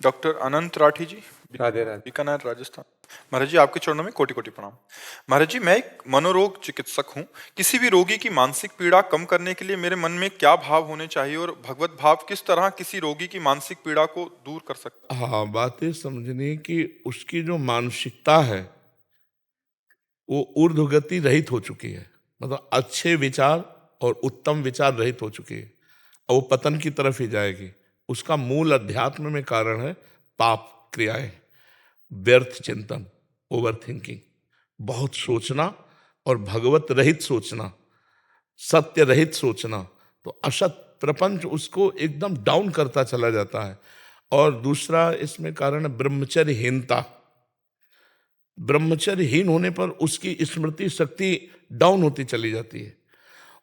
Doctor अनंत राठी जी, राधे राधे। बीकानेर, राजस्थान। महाराज जी, आपके चरणों में कोटि कोटि प्रणाम। महाराज जी, मैं एक मनोरोग चिकित्सक हूँ। किसी भी रोगी की मानसिक पीड़ा कम करने के लिए मेरे मन में क्या भाव होने चाहिए और भगवत भाव किस तरह किसी रोगी की मानसिक पीड़ा को दूर कर सकता हाँ, बात ये समझनी कि उसकी जो मानसिकता है वो ऊर्ध्वगति रहित हो चुकी है। मतलब अच्छे विचार और उत्तम विचार रहित हो चुकी है और वो पतन की तरफ ही जाएगी। उसका मूल अध्यात्म में कारण है पाप क्रियाएं, व्यर्थ चिंतन, ओवर थिंकिंग, बहुत सोचना और भगवत रहित सोचना, सत्य रहित सोचना। तो असत प्रपंच उसको एकदम डाउन करता चला जाता है। और दूसरा इसमें कारण है ब्रह्मचर्यहीनता। ब्रह्मचर्यहीन होने पर उसकी स्मृति शक्ति डाउन होती चली जाती है,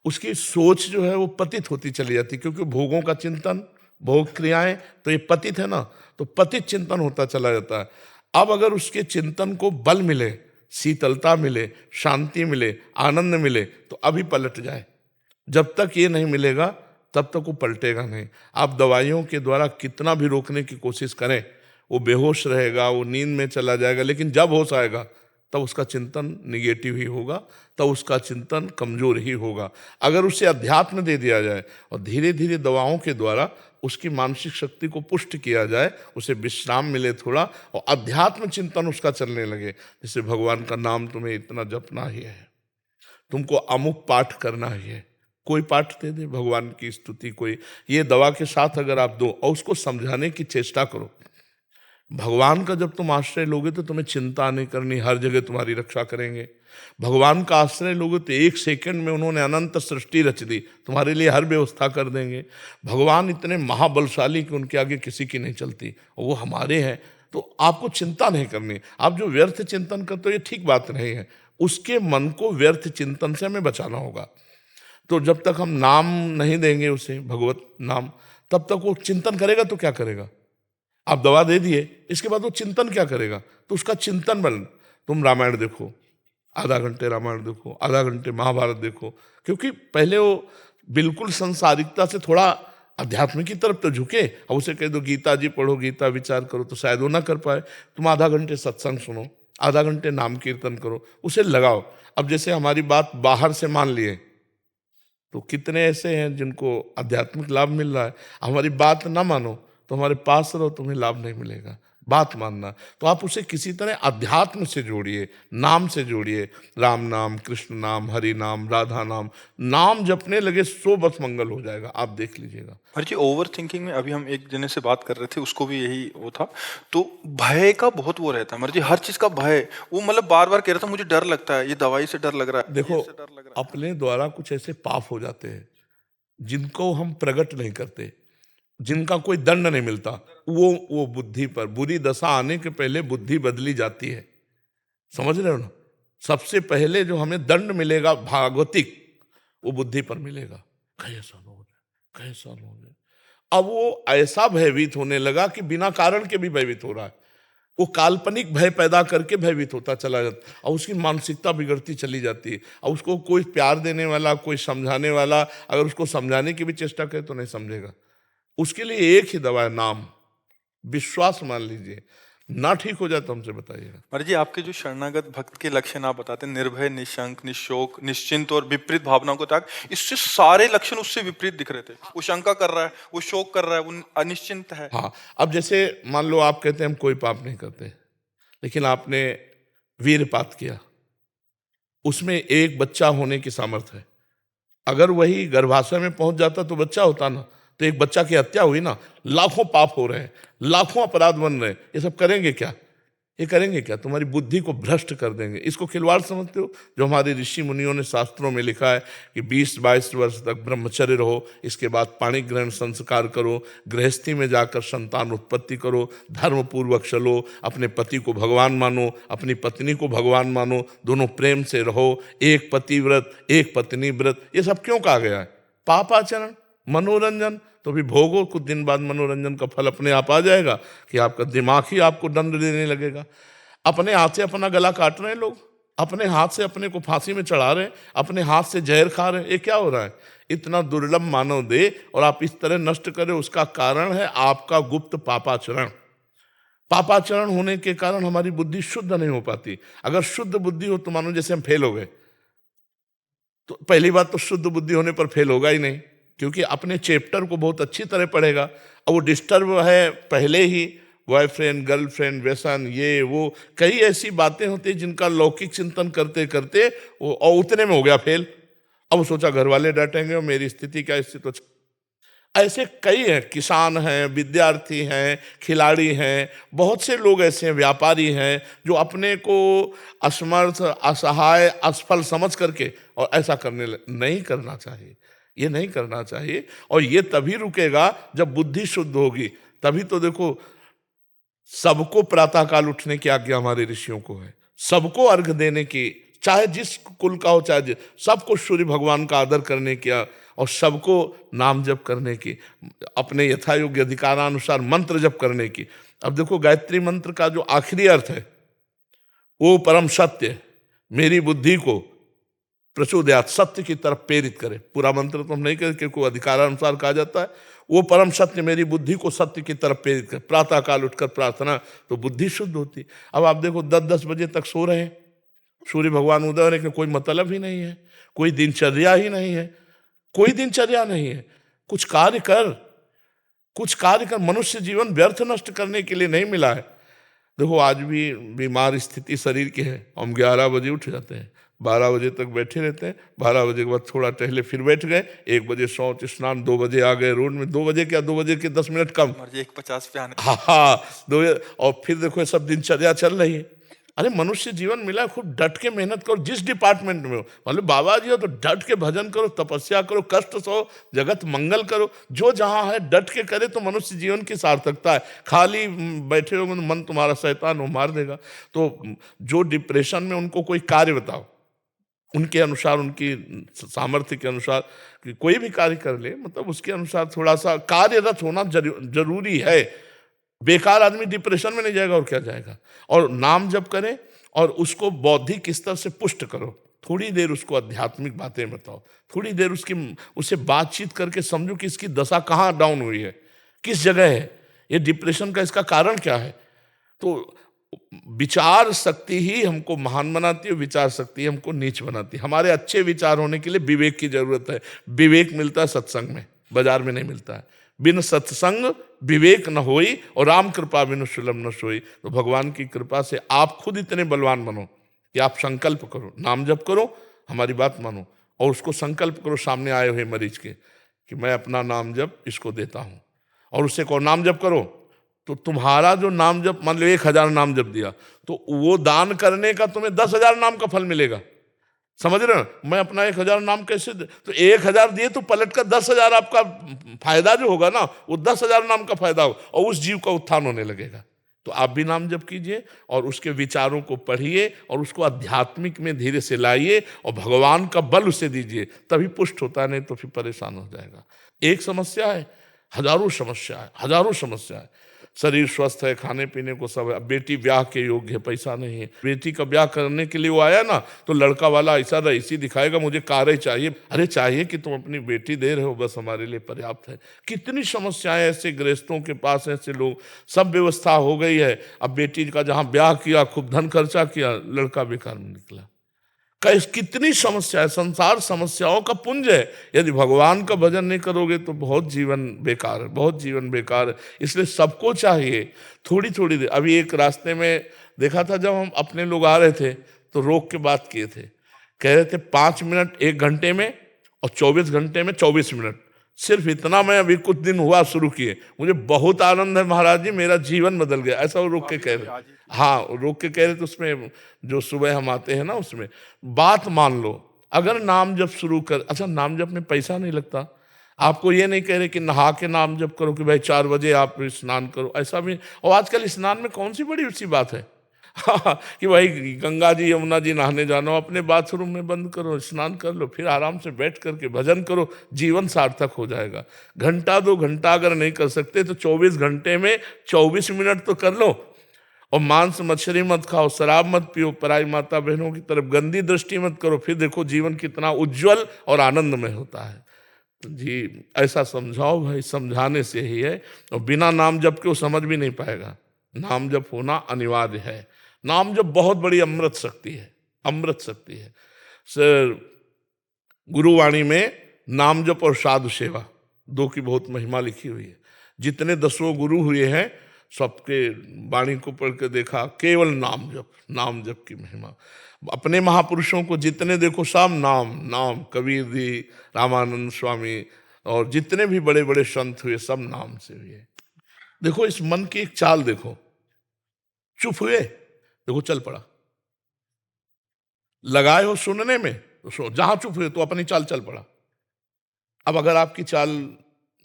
उसकी सोच जो है वो पतित होती चली जाती है, क्योंकि भोगों का चिंतन, भोग क्रियाएं, तो ये पतित है ना, तो पतित चिंतन होता चला जाता है। अब अगर उसके चिंतन को बल मिले, शीतलता मिले, शांति मिले, आनंद मिले, तो अभी पलट जाए। जब तक ये नहीं मिलेगा तब तक वो पलटेगा नहीं। आप दवाइयों के द्वारा कितना भी रोकने की कोशिश करें, वो बेहोश रहेगा, वो नींद में चला जाएगा, लेकिन जब होश आएगा तब उसका चिंतन निगेटिव ही होगा, तब उसका चिंतन कमजोर ही होगा। अगर उसे अध्यात्म दे दिया जाए और धीरे धीरे दवाओं के द्वारा उसकी मानसिक शक्ति को पुष्ट किया जाए, उसे विश्राम मिले थोड़ा और अध्यात्म चिंतन उसका चलने लगे, जैसे भगवान का नाम तुम्हें इतना जपना ही है, तुमको अमुक पाठ करना ही है, कोई पाठ दे दे भगवान की स्तुति, कोई ये दवा के साथ अगर आप दो और उसको समझाने की चेष्टा करो। भगवान का जब तुम आश्रय लोगे तो तुम्हें चिंता नहीं करनी, हर जगह तुम्हारी रक्षा करेंगे। भगवान का आश्रय लोगे तो एक सेकंड में उन्होंने अनंत सृष्टि रच दी, तुम्हारे लिए हर व्यवस्था कर देंगे। भगवान इतने महाबलशाली कि उनके आगे किसी की नहीं चलती, और वो हमारे हैं, तो आपको चिंता नहीं करनी। आप जो व्यर्थ चिंतन करते हो ये ठीक बात नहीं है, उसके मन को व्यर्थ चिंतन से हमें बचाना होगा। तो जब तक हम नाम नहीं देंगे उसे, भगवत नाम, तब तक वो चिंतन करेगा तो क्या करेगा। आप दवा दे दिए, इसके बाद वो चिंतन क्या करेगा, तो उसका चिंतन बन, तुम रामायण देखो, आधा घंटे रामायण देखो, आधा घंटे महाभारत देखो, क्योंकि पहले वो बिल्कुल संसारिकता से थोड़ा अध्यात्म की तरफ तो झुके, और उसे कह दो गीता जी पढ़ो, गीता विचार करो, तो शायद वो ना कर पाए। तुम आधा घंटे सत्संग सुनो, आधा घंटे नाम कीर्तन करो, उसे लगाओ। अब जैसे हमारी बात बाहर से मान लिए, तो कितने ऐसे हैं जिनको आध्यात्मिक लाभ मिल रहा है। हमारी बात ना मानो तो हमारे पास रहो, तुम्हें लाभ नहीं मिलेगा। बात मानना, तो आप उसे किसी तरह अध्यात्म से जोड़िए, नाम से जोड़िए। राम नाम, कृष्ण नाम, हरि नाम, राधा नाम, नाम जपने लगे सो बस मंगल हो जाएगा, आप देख लीजिएगा। महाराज जी, ओवर थिंकिंग में अभी हम एक जने से बात कर रहे थे, उसको भी यही वो था। तो भय का बहुत वो रहता है महाराज जी, हर चीज का भय। वो मतलब बार बार कह रहा था मुझे डर लगता है, ये दवाई से डर लग रहा है, देखो, ये से डर लग रहा है। अपने द्वारा कुछ ऐसे पाप हो जाते हैं जिनको हम प्रकट नहीं करते, जिनका कोई दंड नहीं मिलता, वो बुद्धि पर, बुरी दशा आने के पहले बुद्धि बदली जाती है। समझ रहे हो ना, सबसे पहले जो हमें दंड मिलेगा भागवतिक, वो बुद्धि पर मिलेगा। कई साल हो गए, कई साल हो गए। अब वो ऐसा भयभीत होने लगा कि बिना कारण के भी भयभीत हो रहा है, वो काल्पनिक भय पैदा करके भयभीत होता चला जाता, और उसकी मानसिकता बिगड़ती चली जाती है। और उसको कोई प्यार देने वाला, कोई समझाने वाला, अगर उसको समझाने की भी चेष्टा करे तो नहीं समझेगा। उसके लिए एक ही दवा है, नाम, विश्वास मान लीजिए। ना ठीक हो जाए तो हमसे बताइएगा। महाराज जी, आपके जो शरणागत भक्त के लक्षण आप बताते हैं, निर्भय, निशंक, निशोक, निश्चिंत और विपरीत भावनाओं को त्याग, इससे सारे लक्षण उससे विपरीत दिख रहे थे। वो शंका कर रहा है, वो शोक कर रहा है, वो अनिश्चिंत है। हाँ, अब जैसे मान लो आप कहते हैं हम कोई पाप नहीं करते, लेकिन आपने वीरपात किया, उसमें एक बच्चा होने की सामर्थ्य है। अगर वही गर्भाशय में पहुंच जाता तो बच्चा होता ना, तो एक बच्चा की हत्या हुई ना। लाखों पाप हो रहे हैं, लाखों अपराध बन रहे हैं, ये सब करेंगे क्या, ये करेंगे क्या, तुम्हारी बुद्धि को भ्रष्ट कर देंगे। इसको खिलवाड़ समझते हो। जो हमारे ऋषि मुनियों ने शास्त्रों में लिखा है कि 20-22 वर्ष तक ब्रह्मचर्य रहो, इसके बाद पाणी ग्रहण संस्कार करो, गृहस्थी में जाकर संतान उत्पत्ति करो, धर्म पूर्वक चलो, अपने पति को भगवान मानो, अपनी पत्नी को भगवान मानो, दोनों प्रेम से रहो, एक पति व्रत, एक पत्नी व्रत। ये सब क्यों कहा गया है? पापाचरण, मनोरंजन, तो भी भोगो, कुछ दिन बाद मनोरंजन का फल अपने आप आ जाएगा कि आपका दिमाग ही आपको दंड देने लगेगा। अपने हाथ से अपना गला काट रहे हैं लोग, अपने हाथ से अपने को फांसी में चढ़ा रहे हैं, अपने हाथ से जहर खा रहे हैं। ये क्या हो रहा है? इतना दुर्लभ मानव दे और आप इस तरह नष्ट करें, उसका कारण है आपका गुप्त पापाचरण। पापाचरण होने के कारण हमारी बुद्धि शुद्ध नहीं हो पाती। अगर शुद्ध बुद्धि हो तो मानो जैसे हम फेल हो गए, तो पहली बात तो शुद्ध बुद्धि होने पर फेल होगा ही नहीं, क्योंकि अपने चैप्टर को बहुत अच्छी तरह पढ़ेगा। अब वो डिस्टर्ब है पहले ही, बॉयफ्रेंड, गर्लफ्रेंड, व्यसन, ये वो कई ऐसी बातें होती हैं जिनका लौकिक चिंतन करते करते वो और उतने में हो गया फेल। अब सोचा घर वाले डांटेंगे और मेरी स्थिति क्या, स्थिति तो ऐसे कई हैं, किसान हैं, विद्यार्थी हैं, खिलाड़ी हैं, बहुत से लोग ऐसे हैं, व्यापारी हैं, जो अपने को असमर्थ, असहाय, असफल समझ करके और ऐसा नहीं करना चाहिए, ये नहीं करना चाहिए। और ये तभी रुकेगा जब बुद्धि शुद्ध होगी। तभी तो देखो सबको प्रातःकाल उठने की आज्ञा हमारे ऋषियों को है, सबको अर्घ देने की, चाहे जिस कुल का हो, चाहे सबको सूर्य भगवान का आदर करने की और सबको नाम जप करने की, अपने यथायोग्य अधिकारानुसार मंत्र जप करने की। अब देखो गायत्री मंत्र का जो आखिरी अर्थ है वो परम सत्य मेरी बुद्धि को प्रचोदयात, सत्य की तरफ प्रेरित करे। पूरा मंत्र तो हम नहीं कहते क्योंकि अधिकारानुसार कहा जाता है। वो परम सत्य मेरी बुद्धि को सत्य की तरफ प्रेरित करे। प्रातः काल उठकर प्रार्थना तो बुद्धि शुद्ध होती। अब आप देखो 10-10 बजे तक सो रहे हैं, सूर्य भगवान उदय होने का कोई मतलब ही नहीं है, कोई दिनचर्या ही नहीं है, कोई दिनचर्या नहीं है। कुछ कार्य कर, कुछ कार्य कर। मनुष्य जीवन व्यर्थ नष्ट करने के लिए नहीं मिला है। देखो आज भी बीमार स्थिति शरीर की है, हम 11 बजे उठ जाते हैं, 12 बजे तक बैठे रहते हैं, 12 बजे के बाद थोड़ा टहले फिर बैठ गए, 1 बजे शौच स्नान, 2 बजे आ गए रोड में, 2 बजे क्या, 2 बजे के 10 मिनट कम, 1:50 पे आने। हाँ 2 बजे, और फिर देखो ये सब दिनचर्या चल रही है। अरे मनुष्य जीवन मिला है, खूब डट के मेहनत करो जिस डिपार्टमेंट में हो। मतलब बाबा जी हो तो डट के भजन करो, तपस्या करो, कष्ट सहो, जगत मंगल करो, जो जहां है डट के करे तो मनुष्य जीवन की सार्थकता है। खाली बैठे हो मन तुम्हारा शैतान हो मार देगा। तो जो डिप्रेशन में, उनको कोई कार्य बताओ, उनके अनुसार, उनकी सामर्थ्य के अनुसार कि कोई भी कार्य कर ले, मतलब उसके अनुसार थोड़ा सा कार्यरत होना जरूरी है। बेकार आदमी डिप्रेशन में नहीं जाएगा और क्या जाएगा। और नाम जप करें और उसको बौद्धिक स्तर से पुष्ट करो। थोड़ी देर उसको आध्यात्मिक बातें बताओ, थोड़ी देर उससे बातचीत करके समझो कि इसकी दशा कहाँ डाउन हुई है, किस जगह है, ये डिप्रेशन का इसका कारण क्या है। तो विचार शक्ति ही हमको महान बनाती है, विचार शक्ति हमको नीच बनाती है। हमारे अच्छे विचार होने के लिए विवेक की जरूरत है। विवेक मिलता है सत्संग में, बाजार में नहीं मिलता है। बिन सत्संग विवेक न होई और राम कृपा बिनु सुलभ न सोई। तो भगवान की कृपा से आप खुद इतने बलवान बनो कि आप संकल्प करो, नाम जप करो, हमारी बात मानो और उसको संकल्प करो सामने आए हुए मरीज के कि मैं अपना नाम जप इसको देता हूं, और उससे कहो नाम जप करो। तो तुम्हारा जो नाम जप, मान लो 1000 नाम जप दिया, तो वो दान करने का तुम्हें 10,000 नाम का फल मिलेगा। समझ रहे हो, मैं अपना 1000 नाम कैसे तो 1000 दिए तो पलट कर 10,000 आपका फायदा जो होगा ना, वो 10,000 नाम का फायदा हो और उस जीव का उत्थान होने लगेगा। तो आप भी नाम जप कीजिए और उसके विचारों को पढ़िए और उसको आध्यात्मिक में धीरे से लाइए और भगवान का बल उसे दीजिए, तभी पुष्ट होता है, नहीं तो फिर परेशान हो जाएगा। एक समस्या है, हजारों समस्या है, हजारों समस्या है। शरीर स्वस्थ है, खाने पीने को सब है। अब बेटी ब्याह के योग्य है, पैसा नहीं है, बेटी का ब्याह करने के लिए वो आया ना, तो लड़का वाला ऐसा रईसी दिखाएगा मुझे कार ही चाहिए। अरे चाहिए कि तुम अपनी बेटी दे रहे हो, बस हमारे लिए पर्याप्त है। कितनी समस्याएं ऐसे गृहस्थों के पास, ऐसे लोग, सब व्यवस्था हो गई है। अब बेटी का जहां ब्याह किया, खूब धन खर्चा किया, लड़का बेकार में निकला। कितनी समस्या है, संसार समस्याओं का पुंज है। यदि भगवान का भजन नहीं करोगे तो बहुत जीवन बेकार है, बहुत जीवन बेकार है। इसलिए सबको चाहिए थोड़ी थोड़ी देर। अभी एक रास्ते में देखा था, जब हम अपने लोग आ रहे थे तो रोक के बात किए थे, कह रहे थे 5 मिनट 1 घंटे में और 24 घंटे में 24 मिनट। सिर्फ इतना मैं अभी कुछ दिन हुआ शुरू किए, मुझे बहुत आनंद है महाराज जी, मेरा जीवन बदल गया। ऐसा वो रोक के कह रहे, हाँ रोक के कह रहे। तो उसमें जो सुबह हम आते हैं ना, उसमें बात मान लो। अगर नाम जप शुरू कर, अच्छा नाम जप में पैसा नहीं लगता। आपको ये नहीं कह रहे कि नहा के नाम जप करो कि भाई 4 बजे आप स्नान करो, ऐसा भी। और आजकल स्नान में कौन सी बड़ी ऊंची बात है कि भाई गंगा जी यमुना जी नहाने जाना, अपने बाथरूम में बंद करो, स्नान कर लो, फिर आराम से बैठ करके भजन करो, जीवन सार्थक हो जाएगा। घंटा 2 घंटा अगर नहीं कर सकते तो 24 घंटे में 24 मिनट तो कर लो। और मांस मछली मत खाओ, शराब मत पियो, पराई माता बहनों की तरफ गंदी दृष्टि मत करो, फिर देखो जीवन कितना उज्जवल और आनंदमय होता है। तो जी ऐसा समझाओ भाई, समझाने से ही है। और बिना नाम जप के वो समझ भी नहीं पाएगा। नाम जप होना अनिवार्य है। नाम जप बहुत बड़ी अमृत शक्ति है, अमृत शक्ति है। सर, गुरुवाणी में नाम जप और साधु सेवा दो की बहुत महिमा लिखी हुई है। जितने 10 गुरु हुए हैं सबके वाणी को पढ़ के देखा, केवल नाम जप, नाम जप की महिमा। अपने महापुरुषों को जितने देखो सब नाम नाम, कबीर जी, रामानंद स्वामी और जितने भी बड़े बड़े संत हुए सब नाम से हुए। देखो इस मन की एक चाल देखो, चुप हुए, देखो चल पड़ा। लगाए हो सुनने में तो जहां चुप हुए तो अपनी चाल चल पड़ा। अब अगर आपकी चाल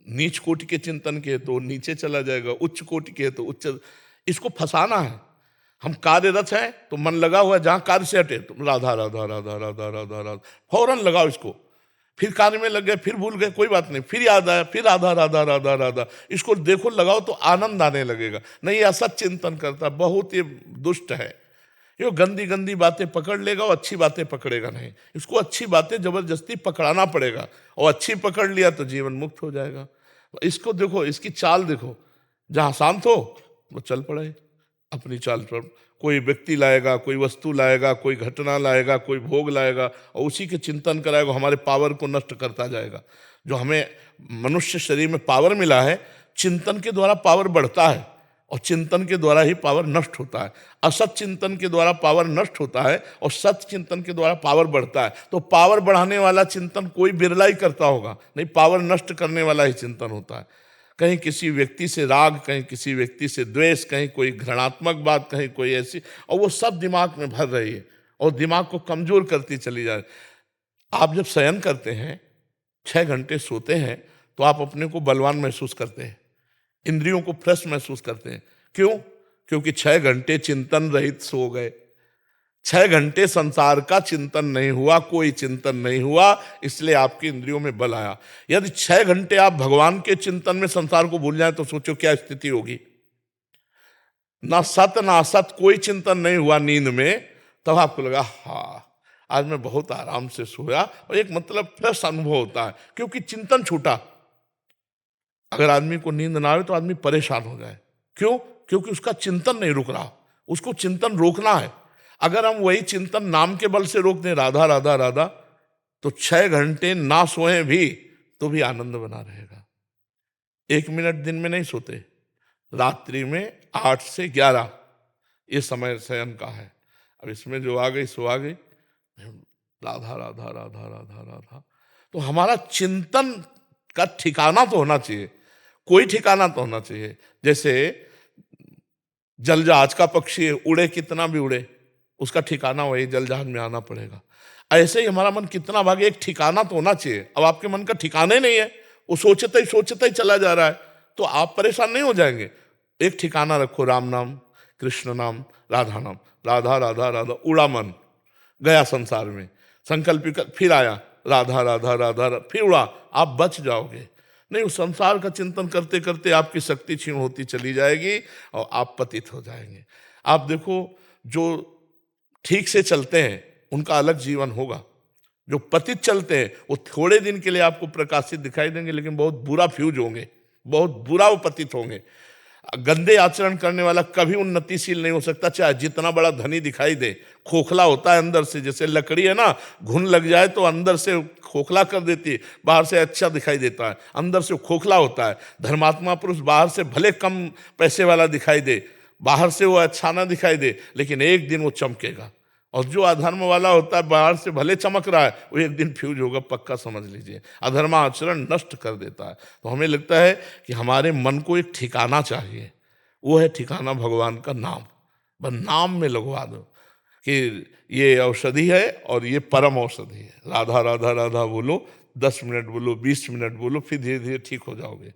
नीच कोटि के चिंतन के है तो नीचे चला जाएगा, उच्च कोटि के है तो उच्च। इसको फंसाना है। हम कार्यरत हैं तो मन लगा हुआ है, जहां कार्य से हटे तो राधा राधा राधा राधा राधा राधा, फौरन लगाओ इसको। फिर कार्य में लग गए, फिर भूल गए, कोई बात नहीं, फिर याद आया, फिर राधा राधा राधा राधा। इसको देखो, लगाओ तो आनंद आने लगेगा। नहीं, ये असत चिंतन करता, बहुत ये दुष्ट है। ये गंदी गंदी बातें पकड़ लेगा और अच्छी बातें पकड़ेगा नहीं। इसको अच्छी बातें जबरदस्ती पकड़ाना पड़ेगा, और अच्छी पकड़ लिया तो जीवन मुक्त हो जाएगा। इसको देखो, इसकी चाल देखो, जहां शांत हो वो चल पड़े अपनी चाल पर। कोई व्यक्ति लाएगा, कोई वस्तु लाएगा, कोई घटना लाएगा, कोई भोग लाएगा और उसी के चिंतन कराएगा, हमारे पावर को नष्ट करता जाएगा। जो हमें मनुष्य शरीर में पावर मिला है, चिंतन के द्वारा पावर बढ़ता है और चिंतन के द्वारा ही पावर नष्ट होता है। असत चिंतन के द्वारा पावर नष्ट होता है और सत चिंतन के द्वारा पावर बढ़ता है। तो पावर बढ़ाने वाला चिंतन कोई बिरला ही करता होगा, नहीं, पावर नष्ट करने वाला ही चिंतन होता है। कहीं किसी व्यक्ति से राग, कहीं किसी व्यक्ति से द्वेष, कहीं कोई घृणात्मक बात, कहीं कोई ऐसी, और वो सब दिमाग में भर रही है और दिमाग को कमजोर करती चली जा रही। आप जब शयन करते हैं, 6 घंटे सोते हैं, तो आप अपने को बलवान महसूस करते हैं, इंद्रियों को फ्रेश महसूस करते हैं। क्यों? क्योंकि 6 घंटे चिंतन रहित सो गए। 6 घंटे संसार का चिंतन नहीं हुआ, कोई चिंतन नहीं हुआ, इसलिए आपकी इंद्रियों में बल आया। यदि 6 घंटे आप भगवान के चिंतन में संसार को भूल जाए तो सोचो क्या स्थिति होगी। ना सत ना असत, कोई चिंतन नहीं हुआ नींद में, तब आपको लगा हाँ आज मैं बहुत आराम से सोया, और एक मतलब फ्रेश अनुभव होता है, क्योंकि चिंतन छूटा। अगर आदमी को नींद ना आए तो आदमी परेशान हो जाए। क्यों? क्योंकि उसका चिंतन नहीं रुक रहा, उसको चिंतन रोकना है। अगर हम वही चिंतन नाम के बल से रोक दें, राधा राधा राधा, तो 6 घंटे ना सोए भी तो भी आनंद बना रहेगा। 1 मिनट दिन में नहीं सोते, रात्रि में 8 से 11 ये समय शयन का है। अब इसमें जो आ गई सो आ गई, राधा राधा राधा राधा राधा। तो हमारा चिंतन का ठिकाना तो होना चाहिए, कोई ठिकाना तो होना चाहिए। जैसे जलजहाज का पक्षी है, उड़े कितना भी उड़े, उसका ठिकाना वही जलजहाज में आना पड़ेगा। ऐसे ही हमारा मन कितना भागे, एक ठिकाना तो होना चाहिए। अब आपके मन का ठिकाना ही नहीं है, वो सोचते ही चला जा रहा है, तो आप परेशान नहीं हो जाएंगे। एक ठिकाना रखो, राम नाम, कृष्ण नाम, राधा नाम, राधा राधा राधा, उड़ा मन, गया संसार में, संकल्प फिर आया राधा राधा राधा, फिर उड़ा, आप बच जाओगे। नहीं, उस संसार का चिंतन करते करते आपकी शक्ति क्षीण होती चली जाएगी और आप पतित हो जाएंगे। आप देखो, जो ठीक से चलते हैं उनका अलग जीवन होगा, जो पतित चलते हैं वो थोड़े दिन के लिए आपको प्रकाशित दिखाई देंगे, लेकिन बहुत बुरा फ्यूज होंगे, बहुत बुरा वो पतित होंगे। गंदे आचरण करने वाला कभी उन्नतिशील नहीं हो सकता, चाहे जितना बड़ा धनी दिखाई दे, खोखला होता है अंदर से। जैसे लकड़ी है ना, घुन लग जाए तो अंदर से खोखला कर देती है, बाहर से अच्छा दिखाई देता है, अंदर से खोखला होता है। धर्मात्मा पुरुष बाहर से भले कम पैसे वाला दिखाई दे, बाहर से वो अच्छा ना दिखाई दे, लेकिन एक दिन वो चमकेगा। और जो अधर्म वाला होता है, बाहर से भले चमक रहा है, वो एक दिन फ्यूज होगा, पक्का समझ लीजिए। अधर्म आचरण नष्ट कर देता है। तो हमें लगता है कि हमारे मन को एक ठिकाना चाहिए, वो है ठिकाना भगवान का नाम। बस नाम में लगवा दो कि ये औषधि है और ये परम औषधि है। राधा राधा राधा बोलो, 10 मिनट बोलो, 20 मिनट बोलो, फिर धीरे धीरे ठीक हो जाओगे।